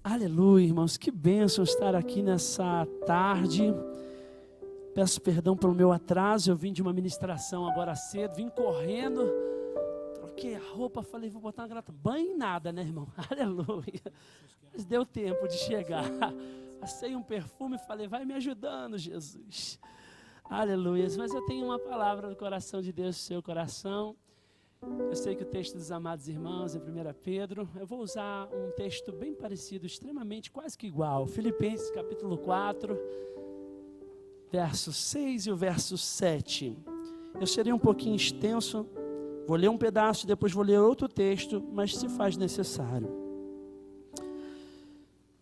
Aleluia, irmãos, que bênção estar aqui nessa tarde. Peço perdão pelo meu atraso, eu vim de uma ministração agora cedo, vim correndo, troquei a roupa, falei, vou botar uma grata. Banho e nada, né, irmão? Aleluia. Mas deu tempo de chegar. Passei um perfume e falei, vai me ajudando, Jesus. Aleluia. Mas eu tenho uma palavra no coração de Deus, no seu coração. Eu sei que o texto dos amados irmãos, em 1 Pedro, eu vou usar um texto bem parecido, extremamente, quase que igual. Filipenses capítulo 4, verso 6 e o verso 7. Eu serei um pouquinho extenso, vou ler um pedaço, depois vou ler outro texto, mas se faz necessário.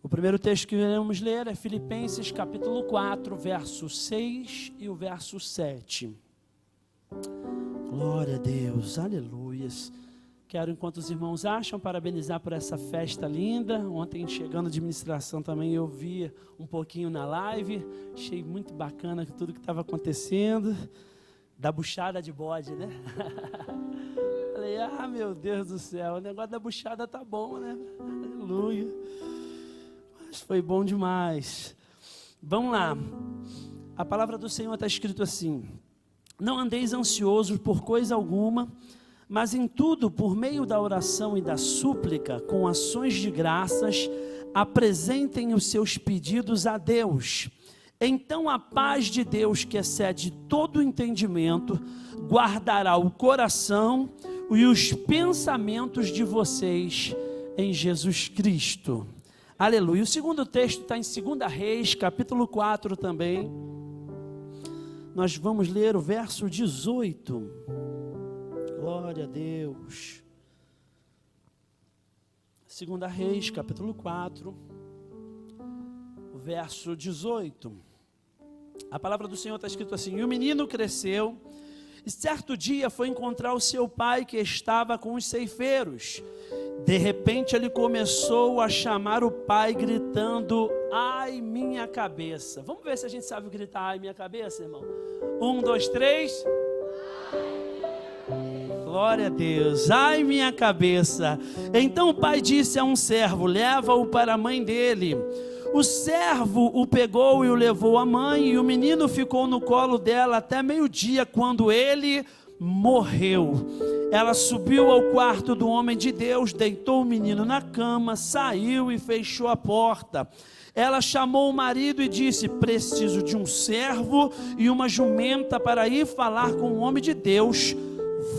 O primeiro texto que iremos ler é Filipenses capítulo 4, verso 6 e o verso 7. Glória a Deus, aleluias. Quero, enquanto os irmãos acham, parabenizar por essa festa linda. Ontem, chegando de ministração também, eu vi um pouquinho na live. Achei muito bacana tudo que estava acontecendo. Da buchada de bode, né? Falei, meu Deus do céu, o negócio da buchada tá bom, né? Aleluia. Mas foi bom demais. Vamos lá. A palavra do Senhor está escrito assim: não andeis ansiosos por coisa alguma, mas em tudo, por meio da oração e da súplica, com ações de graças, apresentem os seus pedidos a Deus. Então a paz de Deus, que excede todo o entendimento, guardará o coração e os pensamentos de vocês em Jesus Cristo. Aleluia. O segundo texto está em 2 Reis, capítulo 4 também. Nós vamos ler o verso 18. Glória a Deus. 2 Reis, capítulo 4, o verso 18. A palavra do Senhor está escrito assim: e o menino cresceu, e certo dia foi encontrar o seu pai que estava com os ceifeiros. De repente ele começou a chamar o pai, gritando: ai, minha cabeça. Vamos ver se a gente sabe gritar ai, minha cabeça, irmão. 1, 2, 3. Glória a Deus. Ai, minha cabeça. Então o pai disse a um servo: leva-o para a mãe dele. O servo o pegou e o levou à mãe, e o menino ficou no colo dela até meio-dia, quando ele morreu. Ela subiu ao quarto do homem de Deus, deitou o menino na cama, saiu e fechou a porta. Ela chamou o marido e disse: preciso de um servo e uma jumenta para ir falar com o homem de Deus.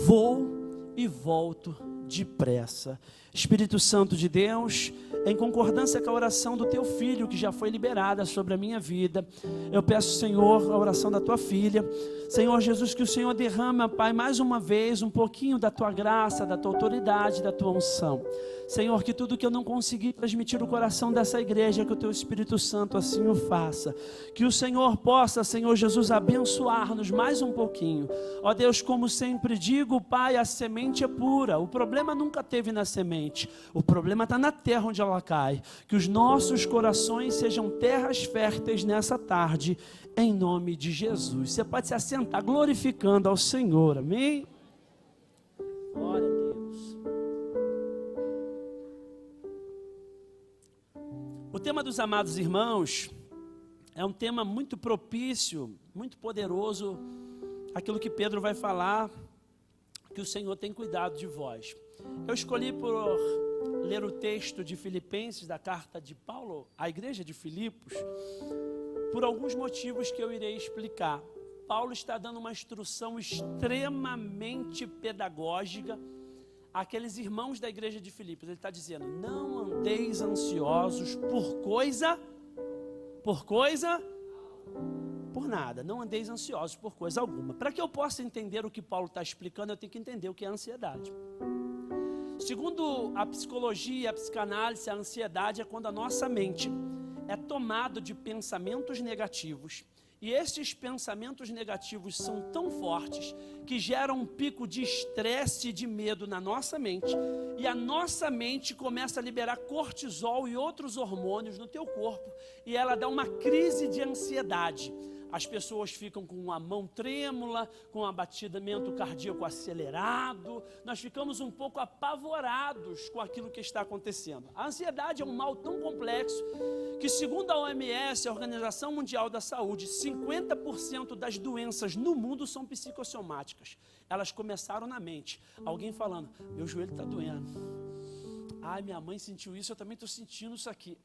Vou e volto depressa. Espírito Santo de Deus, em concordância com a oração do teu filho, que já foi liberada sobre a minha vida, eu peço, Senhor, a oração da tua filha. Senhor Jesus, que o Senhor derrama, Pai, mais uma vez, um pouquinho da tua graça, da tua autoridade, da tua unção. Senhor, que tudo que eu não consegui transmitir no coração dessa igreja, que o teu Espírito Santo assim o faça. Que o Senhor possa, Senhor Jesus, abençoar-nos mais um pouquinho. Ó Deus, como sempre digo, Pai, a semente é pura. O problema nunca teve na semente. O problema está na terra onde ela cai. Que os nossos corações sejam terras férteis nessa tarde, em nome de Jesus. Você pode se assentar glorificando ao Senhor, amém? Glória a Deus. O tema dos amados irmãos é um tema muito propício, muito poderoso, aquilo que Pedro vai falar, que o Senhor tem cuidado de vós. Eu escolhi por ler o texto de Filipenses, da carta de Paulo à igreja de Filipos, por alguns motivos que eu irei explicar. Paulo está dando uma instrução extremamente pedagógica àqueles irmãos da igreja de Filipos. Ele está dizendo: não andeis ansiosos por nada, não andeis ansiosos por coisa alguma. Para que eu possa entender o que Paulo está explicando, eu tenho que entender o que é ansiedade. Segundo a psicologia e a psicanálise, a ansiedade é quando a nossa mente é tomada de pensamentos negativos. E esses pensamentos negativos são tão fortes que geram um pico de estresse e de medo na nossa mente. E a nossa mente começa a liberar cortisol e outros hormônios no teu corpo. E ela dá uma crise de ansiedade. As pessoas ficam com a mão trêmula, com um abatimento cardíaco acelerado. Nós ficamos um pouco apavorados com aquilo que está acontecendo. A ansiedade é um mal tão complexo que, segundo a OMS, a Organização Mundial da Saúde, 50% das doenças no mundo são psicossomáticas. Elas começaram na mente. Alguém falando, meu joelho está doendo. Ai, minha mãe sentiu isso, eu também estou sentindo isso aqui.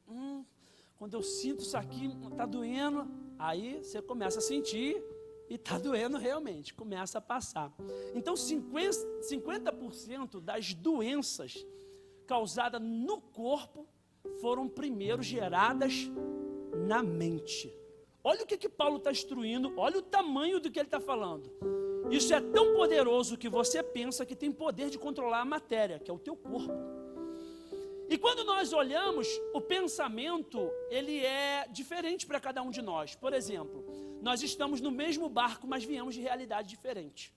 Quando eu sinto isso aqui, está doendo. Aí você começa a sentir e está doendo realmente, começa a passar. Então 50% das doenças causadas no corpo foram primeiro geradas na mente. Olha o que Paulo está instruindo, olha o tamanho do que ele está falando. Isso é tão poderoso que você pensa que tem poder de controlar a matéria, que é o teu corpo. E quando nós olhamos, o pensamento, ele é diferente para cada um de nós. Por exemplo, nós estamos no mesmo barco, mas viemos de realidade diferente.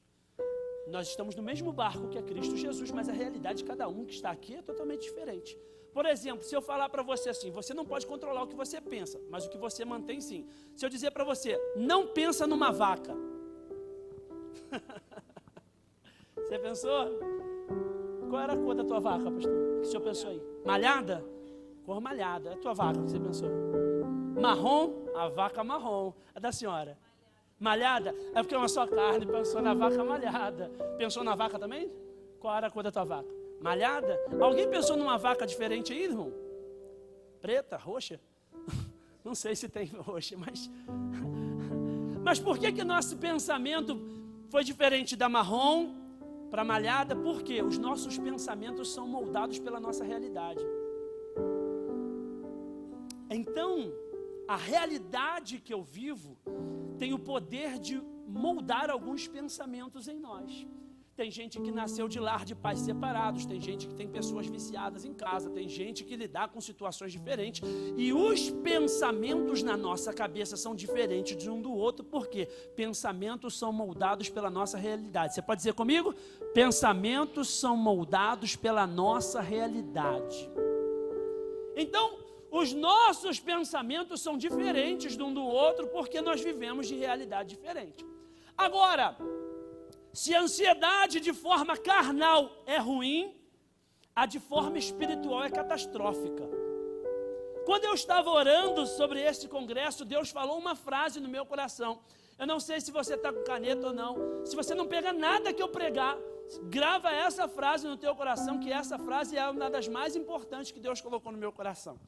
Nós estamos no mesmo barco que é Cristo Jesus, mas a realidade de cada um que está aqui é totalmente diferente. Por exemplo, se eu falar para você assim, você não pode controlar o que você pensa, mas o que você mantém sim. Se eu dizer para você, não pensa numa vaca. Você pensou? Qual era a cor da tua vaca, pastor? O que o senhor pensou aí? Malhada? Cor malhada. É a tua vaca, o que você pensou? Marrom? A vaca marrom. A da senhora? Malhada? É porque é uma só carne, pensou na vaca malhada. Pensou na vaca também? Qual era a cor da tua vaca? Malhada? Alguém pensou numa vaca diferente aí, irmão? Preta? Roxa? Não sei se tem roxa, mas... Mas por que nosso pensamento foi diferente da marrom para malhada? Porque os nossos pensamentos são moldados pela nossa realidade. Então, a realidade que eu vivo tem o poder de moldar alguns pensamentos em nós. Tem gente que nasceu de lar de pais separados, tem gente que tem pessoas viciadas em casa, tem gente que lidar com situações diferentes, e os pensamentos na nossa cabeça são diferentes de um do outro, porque pensamentos são moldados pela nossa realidade. Você pode dizer comigo? Pensamentos são moldados pela nossa realidade. Então, os nossos pensamentos são diferentes de um do outro, porque nós vivemos de realidade diferente. Agora, se a ansiedade de forma carnal é ruim, a de forma espiritual é catastrófica. Quando eu estava orando sobre esse congresso, Deus falou uma frase no meu coração. Eu não sei se você está com caneta ou não. Se você não pega nada que eu pregar, grava essa frase no teu coração, que essa frase é uma das mais importantes que Deus colocou no meu coração.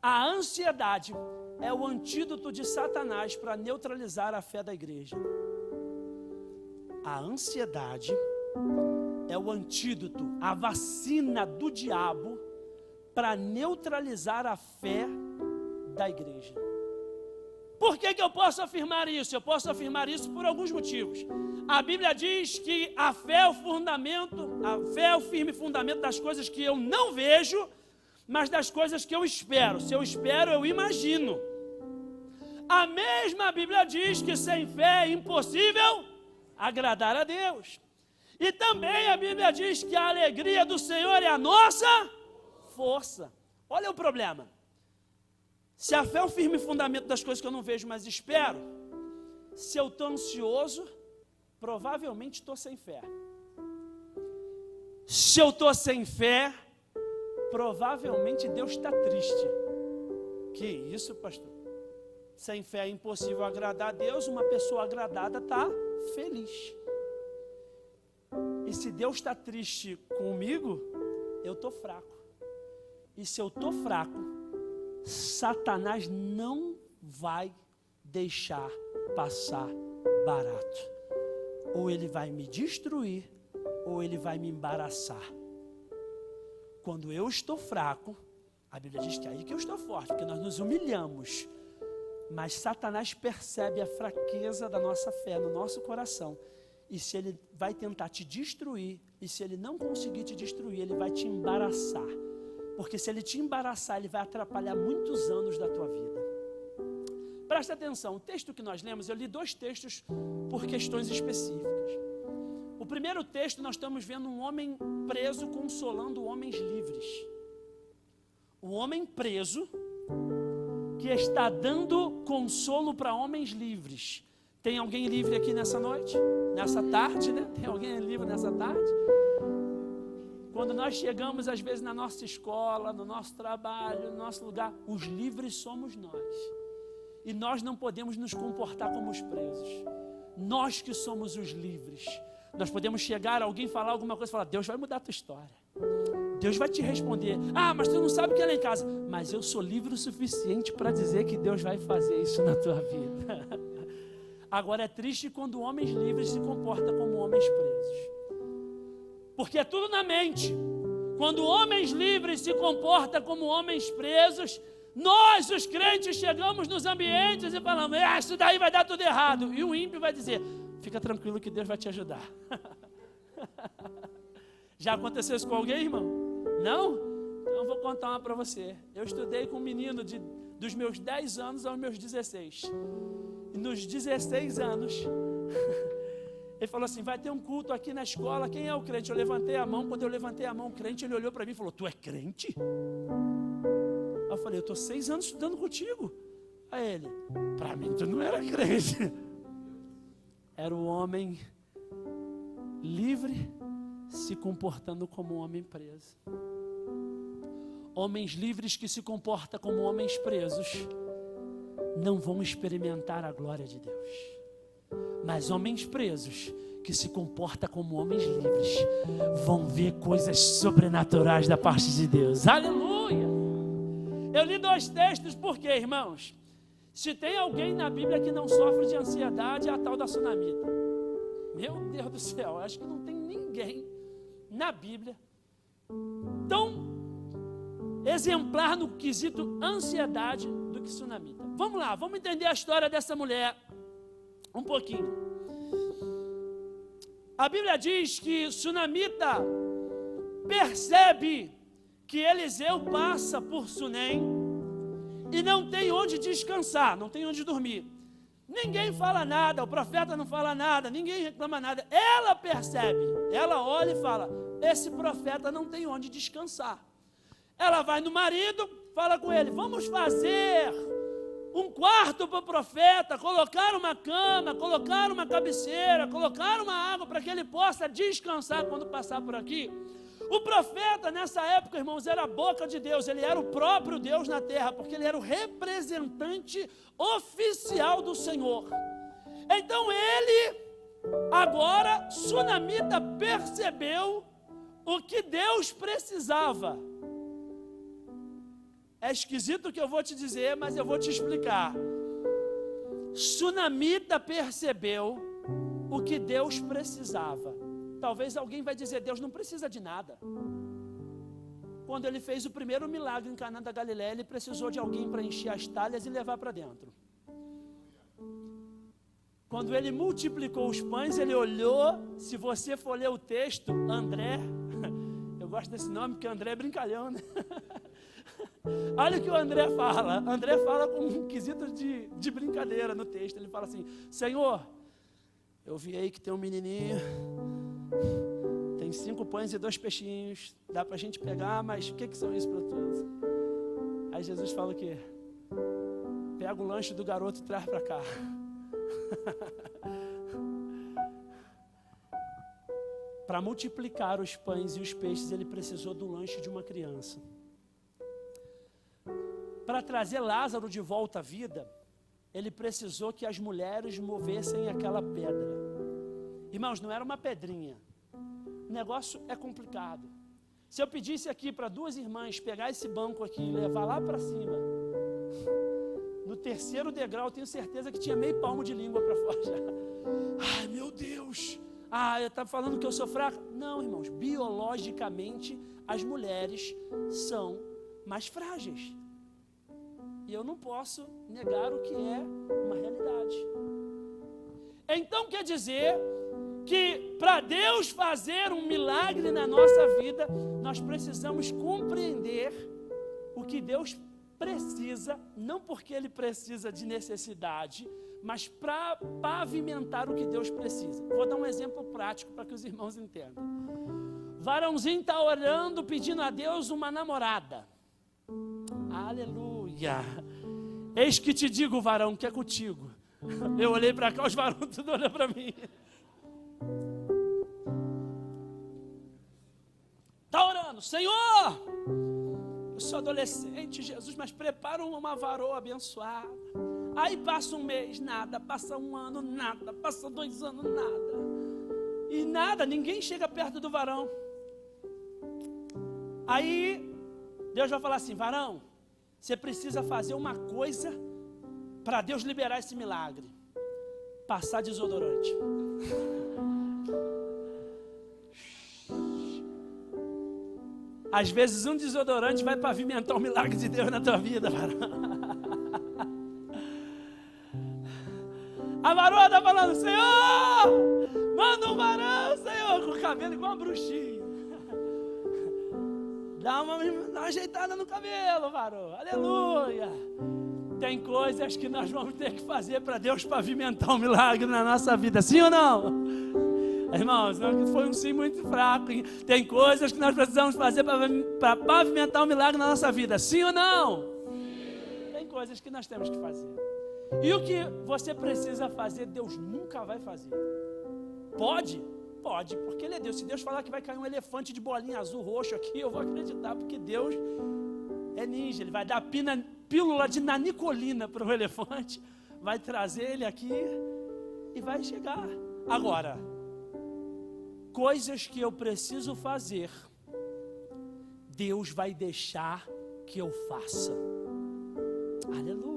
A ansiedade é o antídoto de Satanás para neutralizar a fé da igreja. A ansiedade é o antídoto, a vacina do diabo para neutralizar a fé da igreja. Por que eu posso afirmar isso? Eu posso afirmar isso por alguns motivos. A Bíblia diz que a fé é o fundamento, a fé é o firme fundamento das coisas que eu não vejo, mas das coisas que eu espero. Se eu espero, eu imagino. A mesma Bíblia diz que sem fé é impossível agradar a Deus. E também a Bíblia diz que a alegria do Senhor é a nossa força. Olha o problema. Se a fé é o firme fundamento das coisas que eu não vejo, mas espero, se eu estou ansioso, provavelmente estou sem fé. Se eu estou sem fé, provavelmente Deus está triste. Que isso, pastor? Sem fé é impossível agradar a Deus. Uma pessoa agradada está feliz. E se Deus está triste comigo, eu estou fraco. E se eu estou fraco, Satanás não vai deixar passar barato. Ou ele vai me destruir, ou ele vai me embaraçar. Quando eu estou fraco, a Bíblia diz que é aí que eu estou forte, porque nós nos humilhamos. Mas Satanás percebe a fraqueza da nossa fé no nosso coração. E se ele vai tentar te destruir, e se ele não conseguir te destruir, ele vai te embaraçar. Porque se ele te embaraçar, ele vai atrapalhar muitos anos da tua vida. Presta atenção, o texto que nós lemos, eu li 2 textos por questões específicas. O primeiro texto, nós estamos vendo um homem preso consolando homens livres. O homem preso, que está dando consolo para homens livres. Tem alguém livre aqui nessa noite? Nessa tarde, né? Tem alguém livre nessa tarde? Quando nós chegamos, às vezes, na nossa escola, no nosso trabalho, no nosso lugar, os livres somos nós. E nós não podemos nos comportar como os presos. Nós que somos os livres. Nós podemos chegar, alguém falar alguma coisa e falar, Deus vai mudar a tua história. Deus vai te responder. Ah, mas tu não sabe o que é lá em casa. Mas eu sou livre o suficiente para dizer que Deus vai fazer isso na tua vida. Agora é triste quando homens livres se comportam como homens presos. Porque é tudo na mente. Quando homens livres se comportam como homens presos, nós, os crentes, chegamos nos ambientes e falamos, isso daí vai dar tudo errado. E o ímpio vai dizer, fica tranquilo que Deus vai te ajudar. Já aconteceu isso com alguém, irmão? Não? Então eu vou contar uma para você. Eu estudei com um menino dos meus 10 anos aos meus 16. E nos 16 anos, ele falou assim, vai ter um culto aqui na escola, quem é o crente? Eu levantei a mão, quando eu levantei a mão, o crente, ele olhou para mim e falou, tu é crente? Eu falei, eu estou 6 anos estudando contigo. Aí ele, para mim tu não era crente. Era o homem livre se comportando como um homem preso. Homens livres que se comportam como homens presos não vão experimentar a glória de Deus. Mas homens presos que se comportam como homens livres vão ver coisas sobrenaturais da parte de Deus. Aleluia! Eu li 2 textos, por quê, irmãos? Se tem alguém na Bíblia que não sofre de ansiedade, é a tal da sunamita. Meu Deus do céu, acho que não tem ninguém na Bíblia tão exemplar no quesito ansiedade do que sunamita. Vamos lá, vamos entender a história dessa mulher um pouquinho. A Bíblia diz que sunamita percebe que Eliseu passa por Sunem e não tem onde descansar, não tem onde dormir. Ninguém fala nada, o profeta não fala nada, ninguém reclama nada. Ela percebe, ela olha e fala, esse profeta não tem onde descansar. Ela vai no marido, fala com ele, vamos fazer um quarto para o profeta, colocar uma cama, colocar uma cabeceira, colocar uma água para que ele possa descansar quando passar por aqui. O profeta nessa época, irmãos, era a boca de Deus, ele era o próprio Deus na terra, porque ele era o representante oficial do Senhor. Então ele, agora, sunamita, percebeu o que Deus precisava. É esquisito o que eu vou te dizer, mas eu vou te explicar. Sunamita percebeu o que Deus precisava. Talvez alguém vai dizer, Deus não precisa de nada. Quando ele fez o primeiro milagre em Caná da Galileia, ele precisou de alguém para encher as talhas e levar para dentro. Quando ele multiplicou os pães, ele olhou, se você for ler o texto, André, eu gosto desse nome porque André é brincalhão, né? Olha o que o André fala com um quesito de brincadeira no texto, ele fala assim, Senhor, eu vi aí que tem um menininho, tem 5 pães e 2 peixinhos, dá para a gente pegar, mas o que são isso para todos? Aí Jesus fala o quê? Pega o lanche do garoto e traz para cá. Para multiplicar os pães e os peixes, ele precisou do lanche de uma criança. Para trazer Lázaro de volta à vida, ele precisou que as mulheres movessem aquela pedra. Irmãos, não era uma pedrinha. O negócio é complicado. Se eu pedisse aqui para 2 irmãs pegar esse banco aqui e levar lá para cima, no 3º degrau, eu tenho certeza que tinha meio palmo de língua para fora já. Ai, meu Deus! Eu estava falando que eu sou fraca? Não, irmãos, biologicamente as mulheres são mais frágeis. E eu não posso negar o que é uma realidade. Então quer dizer que para Deus fazer um milagre na nossa vida, nós precisamos compreender o que Deus precisa, não porque Ele precisa de necessidade, mas para pavimentar o que Deus precisa. Vou dar um exemplo prático para que os irmãos entendam. Varãozinho está orando, pedindo a Deus uma namorada. Aleluia! Eis que te digo, varão, que é contigo. Eu olhei para cá, os varões tudo olhando para mim. Está orando, Senhor, eu sou adolescente, Jesus, mas prepara uma varoa abençoada. Aí passa um mês, nada, passa um ano, nada, passa 2 anos, nada. E nada, ninguém chega perto do varão. Aí Deus vai falar assim, varão, você precisa fazer uma coisa para Deus liberar esse milagre. Passar desodorante. Às vezes um desodorante vai pavimentar o milagre de Deus na tua vida, varão. A varoa está falando, Senhor, manda um varão, Senhor, com o cabelo igual uma bruxinha. Dá uma ajeitada no cabelo, varoa, aleluia. Tem coisas que nós vamos ter que fazer para Deus pavimentar um milagre na nossa vida, sim ou não? Irmãos, foi um sim muito fraco, hein? Tem coisas que nós precisamos fazer para pavimentar um milagre na nossa vida, sim ou não? Sim. Tem coisas que nós temos que fazer. E o que você precisa fazer, Deus nunca vai fazer. Pode? Pode, porque Ele é Deus. Se Deus falar que vai cair um elefante de bolinha azul, roxo aqui, eu vou acreditar, porque Deus é ninja. Ele vai dar pílula de nanicolina para o elefante, vai trazer ele aqui e vai chegar. Agora, coisas que eu preciso fazer, Deus vai deixar que eu faça. Aleluia.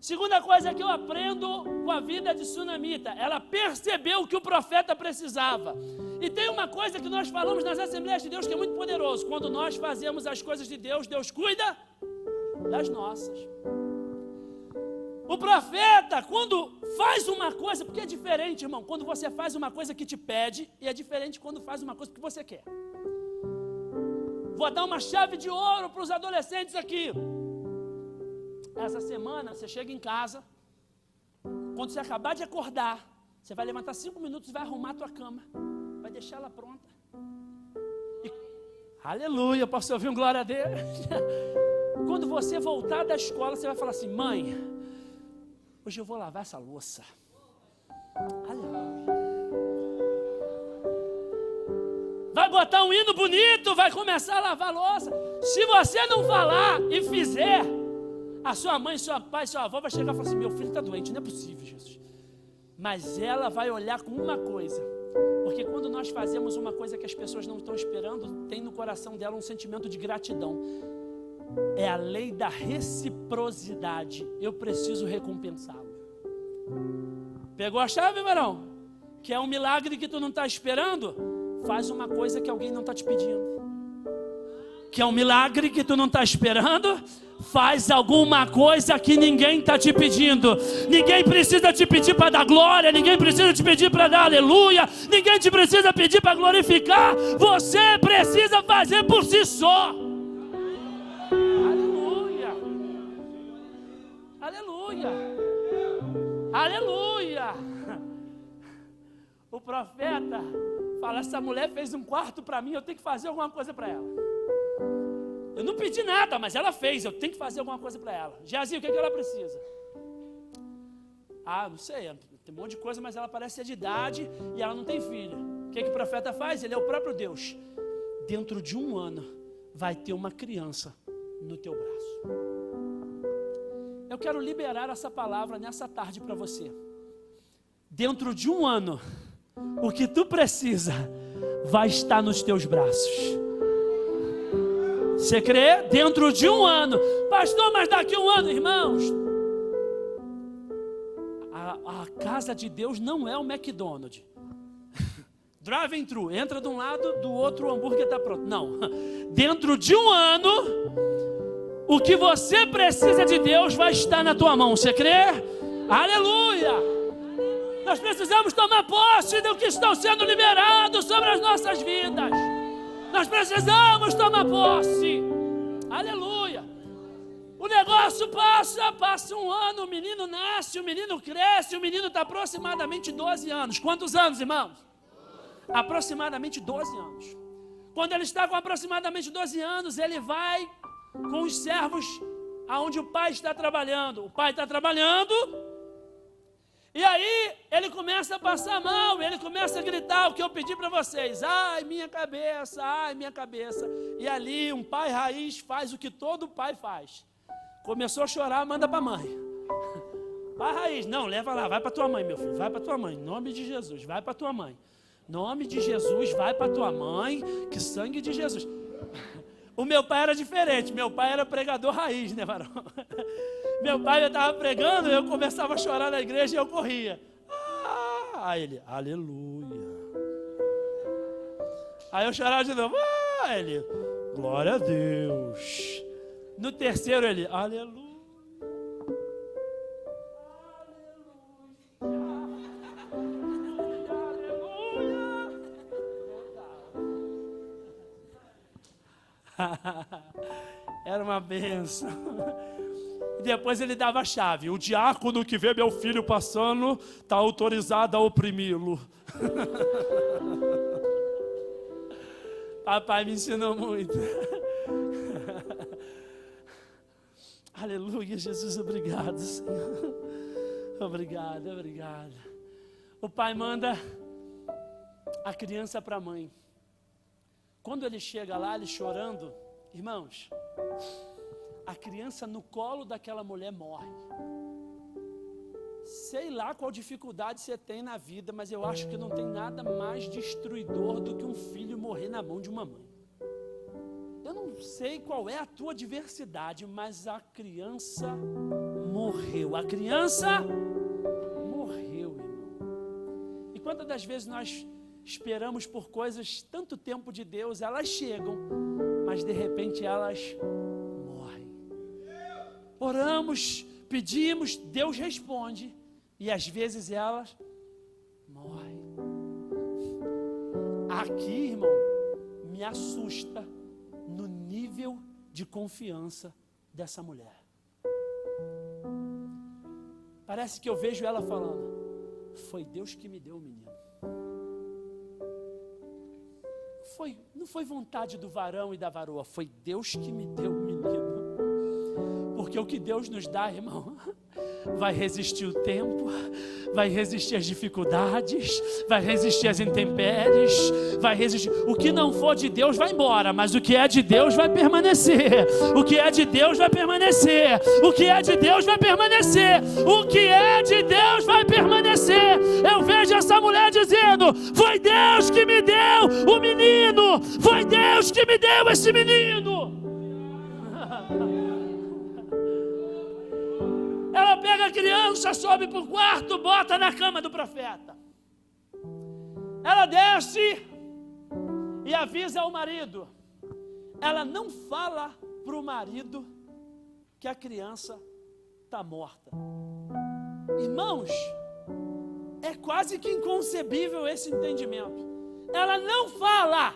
Segunda coisa que eu aprendo com a vida de Sunamita, ela percebeu o que o profeta precisava. E tem uma coisa que nós falamos nas Assembleias de Deus que é muito poderoso. Quando nós fazemos as coisas de Deus, Deus cuida das nossas. O profeta, quando faz uma coisa, porque é diferente, irmão, quando você faz uma coisa que te pede, e é diferente quando faz uma coisa que você quer. Vou dar uma chave de ouro para os adolescentes aqui. Essa semana, você chega em casa, quando você acabar de acordar, você vai levantar 5 minutos e vai arrumar a tua cama, vai deixar ela pronta. E, aleluia, posso ouvir um glória a Deus? Quando você voltar da escola, você vai falar assim, mãe, hoje eu vou lavar essa louça. Aleluia. Vai botar um hino bonito, vai começar a lavar a louça. Se você não falar e fizer, a sua mãe, seu pai, sua avó vai chegar e falar assim, meu filho está doente, não é possível, Jesus. Mas ela vai olhar com uma coisa, porque quando nós fazemos uma coisa que as pessoas não estão esperando, tem no coração dela um sentimento de gratidão. É a lei da reciprocidade. Eu preciso recompensá-lo. Pegou a chave, varão? Que é um milagre que tu não está esperando? Faz uma coisa que alguém não está te pedindo. Que é um milagre que tu não está esperando? Faz alguma coisa que ninguém está te pedindo. Ninguém precisa te pedir para dar glória. Ninguém precisa te pedir para dar aleluia. Ninguém te precisa pedir para glorificar. Você precisa fazer por si só. Aleluia. Aleluia. Aleluia. O profeta fala, essa mulher fez um quarto para mim, eu tenho que fazer alguma coisa para ela. Eu não pedi nada, mas ela fez, eu tenho que fazer alguma coisa para ela. Geazi, o que ela precisa? Ah, não sei, tem um monte de coisa, mas ela parece ser de idade e ela não tem filho. O que o profeta faz? Ele é o próprio Deus. Dentro de 1 ano, vai ter uma criança no teu braço. Eu quero liberar essa palavra nessa tarde para você. Dentro de 1 ano, o que tu precisa vai estar nos teus braços. Você crê? Dentro de 1 ano. Pastor, mas daqui a 1 ano, irmãos, a casa de Deus não é o McDonald's. Drive-thru, entra de um lado, do outro o hambúrguer está pronto. Não. Dentro de 1 ano, o que você precisa de Deus vai estar na tua mão. Você crê? Aleluia! Nós precisamos tomar posse do que está sendo liberado sobre as nossas vidas. Nós precisamos tomar posse. Aleluia. O negócio passa 1 ano, o menino nasce, o menino cresce, o menino está aproximadamente 12 anos. Quantos anos, irmãos? Aproximadamente 12 anos. Quando ele está com aproximadamente 12 anos, ele vai com os servos aonde o pai está trabalhando. O pai está trabalhando, e aí ele começa a passar mal, ele começa a gritar o que eu pedi para vocês: ai, minha cabeça, ai, minha cabeça. E ali um pai raiz faz o que todo pai faz. Começou a chorar, manda para a mãe. Pai raiz, não, leva lá, vai para tua mãe, meu filho, vai para tua mãe, em nome de Jesus, vai para tua mãe. Em nome de Jesus, vai para tua mãe, que sangue de Jesus. O meu pai era diferente, meu pai era pregador raiz, né, varão? Meu pai estava pregando, eu começava a chorar na igreja e eu corria. Aí ele, aleluia. Aí eu chorava de novo. Ele, glória a Deus. No terceiro ele, aleluia. Era uma bênção. E depois ele dava a chave: o diácono que vê meu filho passando está autorizado a oprimi-lo. Papai me ensinou muito. Aleluia, Jesus, obrigado, Senhor. Obrigado, obrigado. O pai manda a criança para a mãe. Quando ele chega lá, ele chorando, irmãos, a criança no colo daquela mulher morre. Sei lá qual dificuldade você tem na vida, mas eu acho que não tem nada mais destruidor do que um filho morrer na mão de uma mãe. Eu não sei qual é a tua adversidade, mas a criança morreu. A criança morreu, irmão. E quantas das vezes nós esperamos por coisas tanto tempo de Deus, elas chegam, mas de repente elas morrem. Oramos, pedimos, Deus responde, e às vezes elas morrem. Aqui, irmão, me assusta no nível de confiança dessa mulher. Parece que eu vejo ela falando: foi Deus que me deu o menino. Não foi vontade do varão e da varoa, foi Deus que me deu o menino. Porque o que Deus nos dá, irmão, vai resistir o tempo, vai resistir as dificuldades, vai resistir as intempéries, vai resistir. O que não for de Deus vai embora, mas o que é de Deus vai permanecer. O que é de Deus vai permanecer. O que é de Deus vai permanecer. O que é de Deus vai permanecer. Eu vejo essa mulher dizendo: foi Deus que me deu o menino, foi Deus que me deu esse menino. Ela pega a criança, sobe para o quarto, bota na cama do profeta. Ela desce e avisa ao marido. Ela não fala para o marido que a criança está morta. Irmãos, é quase que inconcebível esse entendimento. Ela não fala.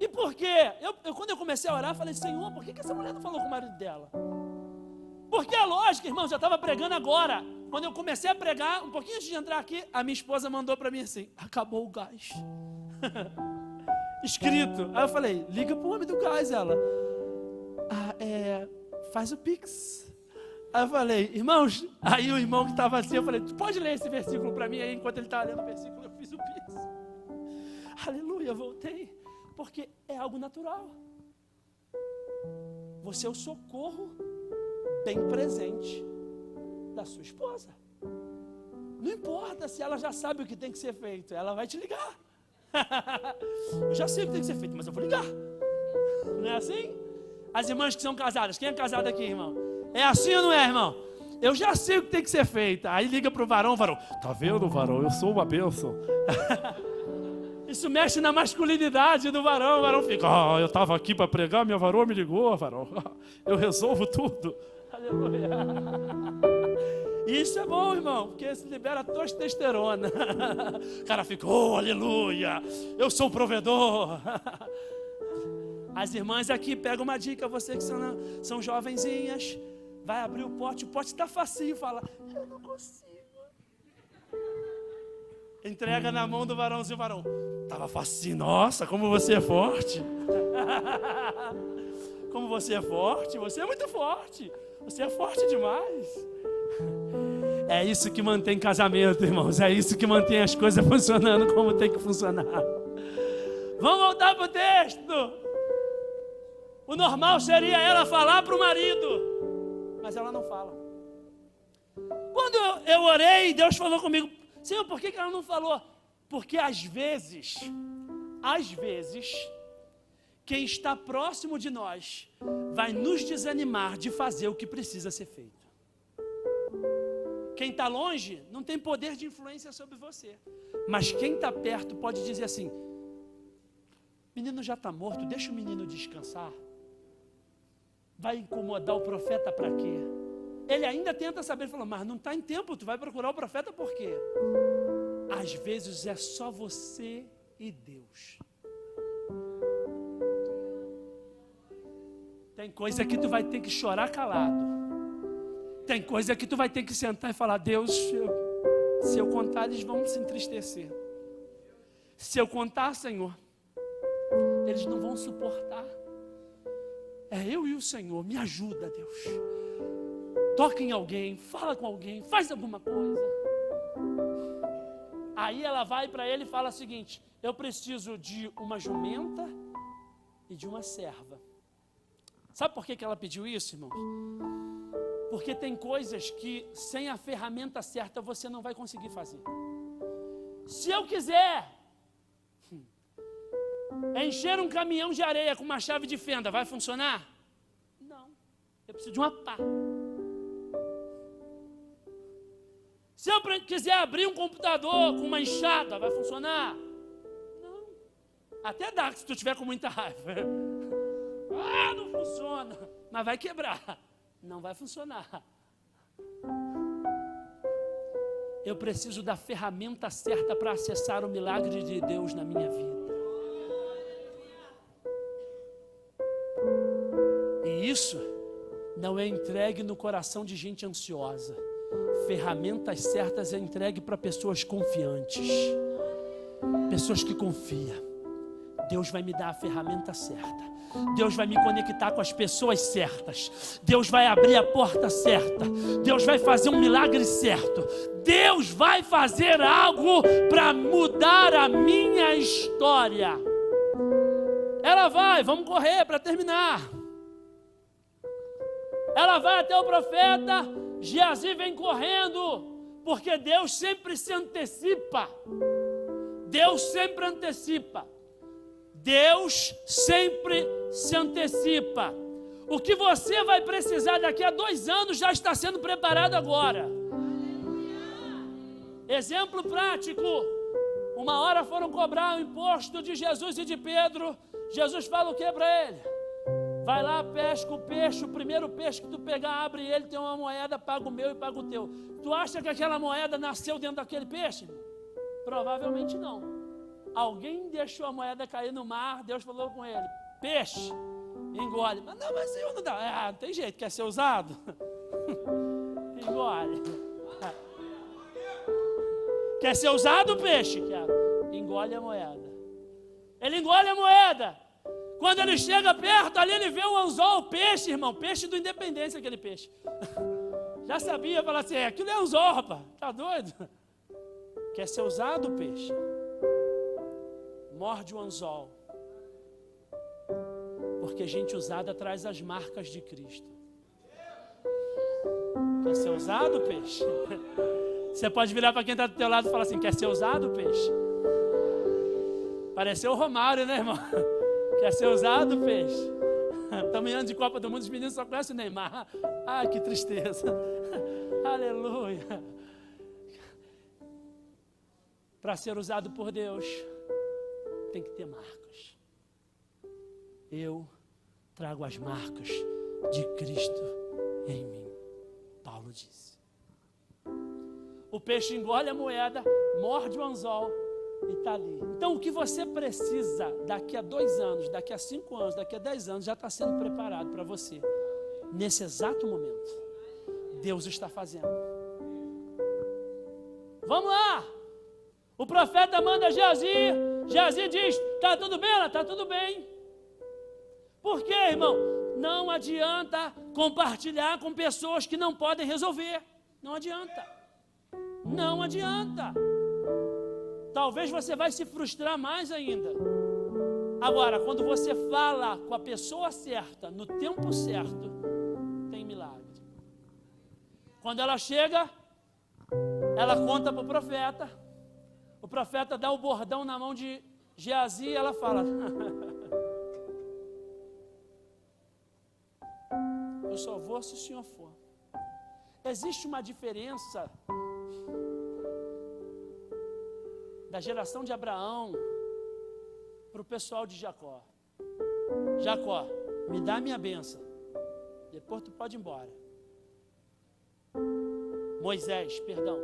E por quê? Quando eu comecei a orar, falei: Senhor, por que essa mulher não falou com o marido dela? Porque a lógica, irmãos, eu estava pregando agora. Quando eu comecei a pregar, um pouquinho antes de entrar aqui, a minha esposa mandou para mim assim: acabou o gás. Escrito. Aí eu falei: liga para o homem do gás. Ela: faz o Pix. Aí eu falei: irmãos, aí o irmão que estava assim, eu falei: tu pode ler esse versículo para mim? Aí enquanto ele estava lendo o versículo, eu fiz o Pix. Aleluia, voltei. Porque é algo natural. Você é o socorro bem presente da sua esposa. Não importa se ela já sabe o que tem que ser feito, ela vai te ligar. Eu já sei o que tem que ser feito, mas eu vou ligar. Não é assim? As irmãs que são casadas, quem é casado aqui, irmão? É assim ou não é, irmão? Eu já sei o que tem que ser feito. Aí liga para o varão: tá vendo, varão? Eu sou uma bênção. Isso mexe na masculinidade do varão. O varão fica: eu estava aqui para pregar, minha varoa me ligou, varão. Eu resolvo tudo. Aleluia. Isso é bom, irmão, porque se libera testosterona. O cara fica: aleluia, eu sou o provedor. As irmãs aqui, pegam uma dica, você que são jovenzinhas, vai abrir o pote está facinho, fala: eu não consigo. Entrega na mão do varãozinho, o varão: estava facinho, nossa, como você é forte. Como você é forte, você é muito forte, você é forte demais. É isso que mantém casamento, irmãos, é isso que mantém as coisas funcionando como tem que funcionar. Vamos voltar para o texto. O normal seria ela falar para o marido, mas ela não fala. Quando eu orei, Deus falou comigo: Senhor, por que ela não falou? Porque às vezes, quem está próximo de nós vai nos desanimar de fazer o que precisa ser feito. Quem está longe não tem poder de influência sobre você, mas quem está perto pode dizer assim: menino já está morto, deixa o menino descansar. Vai incomodar o profeta para quê? Ele ainda tenta saber, ele falou: mas não está em tempo, tu vai procurar o profeta por quê? Às vezes é só você e Deus. Tem coisa que tu vai ter que chorar calado. Tem coisa que tu vai ter que sentar e falar: Deus, se eu contar, eles vão se entristecer. Se eu contar, Senhor, eles não vão suportar. É eu e o Senhor, me ajuda, Deus. Toca em alguém, fala com alguém, faz alguma coisa. Aí ela vai para ele e fala o seguinte: eu preciso de uma jumenta e de uma serva. Sabe por que ela pediu isso, irmãos? Porque tem coisas que sem a ferramenta certa você não vai conseguir fazer. Se eu quiser encher um caminhão de areia com uma chave de fenda, vai funcionar? Não, eu preciso de uma pá. Se eu quiser abrir um computador com uma enxada, vai funcionar? Não. Até dá, se tu tiver com muita raiva. Ah, não funciona. Mas vai quebrar. Não vai funcionar. Eu preciso da ferramenta certa para acessar o milagre de Deus na minha vida. E isso não é entregue no coração de gente ansiosa. Ferramentas certas é entregue para pessoas confiantes, pessoas que confiam. Deus vai me dar a ferramenta certa, Deus vai me conectar com as pessoas certas, Deus vai abrir a porta certa, Deus vai fazer um milagre certo, Deus vai fazer algo para mudar a minha história. Ela vai, vamos correr para terminar. Ela vai até o profeta. Geazi vem correndo, porque Deus sempre se antecipa. Deus sempre antecipa. Deus sempre se antecipa. O que você vai precisar daqui a 2 anos já está sendo preparado agora. Exemplo prático. Uma hora foram cobrar o imposto de Jesus e de Pedro. Jesus fala o que para ele? Vai lá, pesca o peixe, o primeiro peixe que tu pegar, abre ele, tem uma moeda, paga o meu e paga o teu. Tu acha que aquela moeda nasceu dentro daquele peixe? Provavelmente não. Alguém deixou a moeda cair no mar, Deus falou com ele: peixe, engole. Mas não, mas Senhor, não dá. Ah, não tem jeito, quer ser usado? Engole. Quer ser usado, peixe? Quero. Engole a moeda. Ele engole a moeda. Quando ele chega perto, ali ele vê o anzol, o peixe, irmão, peixe do Independência, aquele peixe. Já sabia, falar assim: aquilo é anzol, rapaz, tá doido? Quer ser usado o peixe? Morde o anzol. Porque gente usada traz as marcas de Cristo. Quer ser usado o peixe? Você pode virar para quem está do teu lado e falar assim: quer ser usado o peixe? Pareceu o Romário, né, irmão? Quer ser usado, peixe? Estamos ano de Copa do Mundo, os meninos só conhecem o Neymar. Ai, que tristeza. Aleluia. Para ser usado por Deus, tem que ter marcas. Eu trago as marcas de Cristo em mim, Paulo disse. O peixe engole a moeda, morde o anzol e está ali. Então o que você precisa daqui a 2 anos, daqui a 5 anos, daqui a 10 anos, já está sendo preparado para você. Nesse exato momento, Deus está fazendo. Vamos lá! O profeta manda Geazi. Geazi diz: está tudo bem? Ela está tudo bem. Por quê, irmão? Não adianta compartilhar com pessoas que não podem resolver. Não adianta. Não adianta. Talvez você vai se frustrar mais ainda. Agora, quando você fala com a pessoa certa, no tempo certo, tem milagre. Quando ela chega, ela conta para o profeta dá o bordão na mão de Geazi e ela fala: eu só vou se o senhor for. Existe uma diferença da geração de Abraão para o pessoal de Jacó. Jacó, me dá minha bênção, depois tu pode ir embora. Moisés, perdão,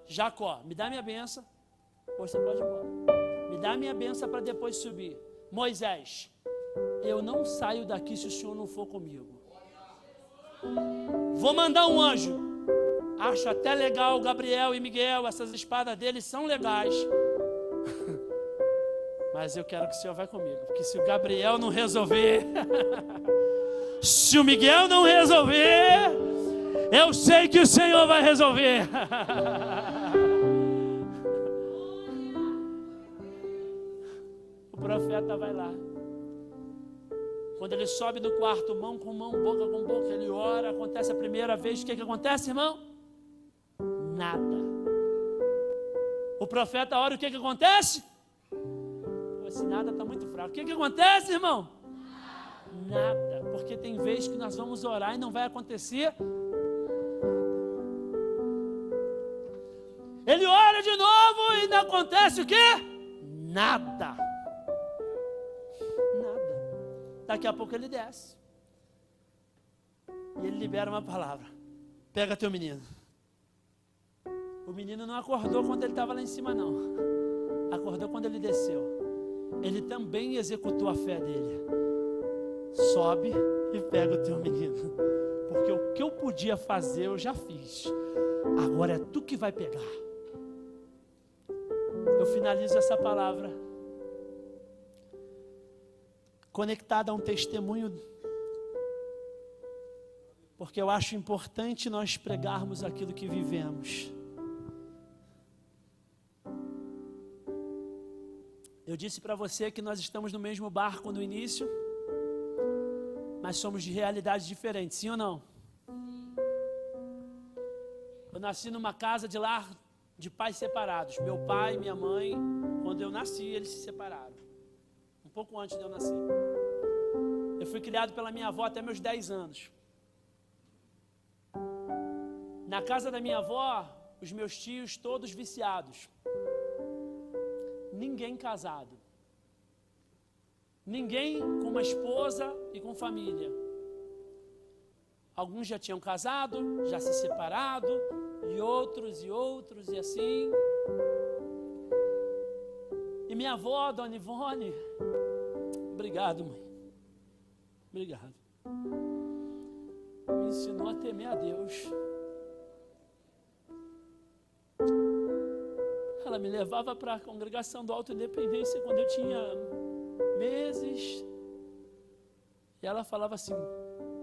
Jacó, me dá minha bênção, depois você pode ir embora. Me dá minha bênção para depois subir. Moisés, eu não saio daqui se o senhor não for comigo. Vou mandar um anjo. Acho até legal o Gabriel e Miguel, essas espadas deles são legais. Mas eu quero que o senhor vá comigo, porque se o Gabriel não resolver, se o Miguel não resolver, eu sei que o Senhor vai resolver. O profeta vai lá. Quando ele sobe no quarto, mão com mão, boca com boca, ele ora, acontece a primeira vez. O que acontece, irmão? Nada. O profeta ora, o que acontece? Esse nada está muito fraco. O que acontece, irmão? Nada. Porque tem vezes que nós vamos orar e não vai acontecer. Ele ora de novo e não acontece o quê? Nada. Daqui a pouco ele desce. E ele libera uma palavra. Pega teu menino. O menino não acordou quando ele estava lá em cima, não. Acordou quando ele desceu. Ele também executou a fé dele. Sobe e pega o teu menino. Porque o que eu podia fazer, eu já fiz. Agora é tu que vai pegar. Eu finalizo essa palavra conectada a um testemunho, porque eu acho importante nós pregarmos aquilo que vivemos. Eu disse para você que nós estamos no mesmo barco no início, mas somos de realidades diferentes, sim ou não? Eu nasci numa casa de lar de pais separados. Meu pai e minha mãe, quando eu nasci, eles se separaram. Um pouco antes de eu nascer. Eu fui criado pela minha avó até meus 10 anos. Na casa da minha avó, os meus tios todos viciados. Ninguém casado. Ninguém com uma esposa e com família. Alguns já tinham casado, já se separado, e outros e assim. E minha avó, Dona Ivone, obrigado, mãe. Obrigado. Me ensinou a temer a Deus. Ela me levava para a congregação do Alto Independência quando eu tinha meses. E ela falava assim: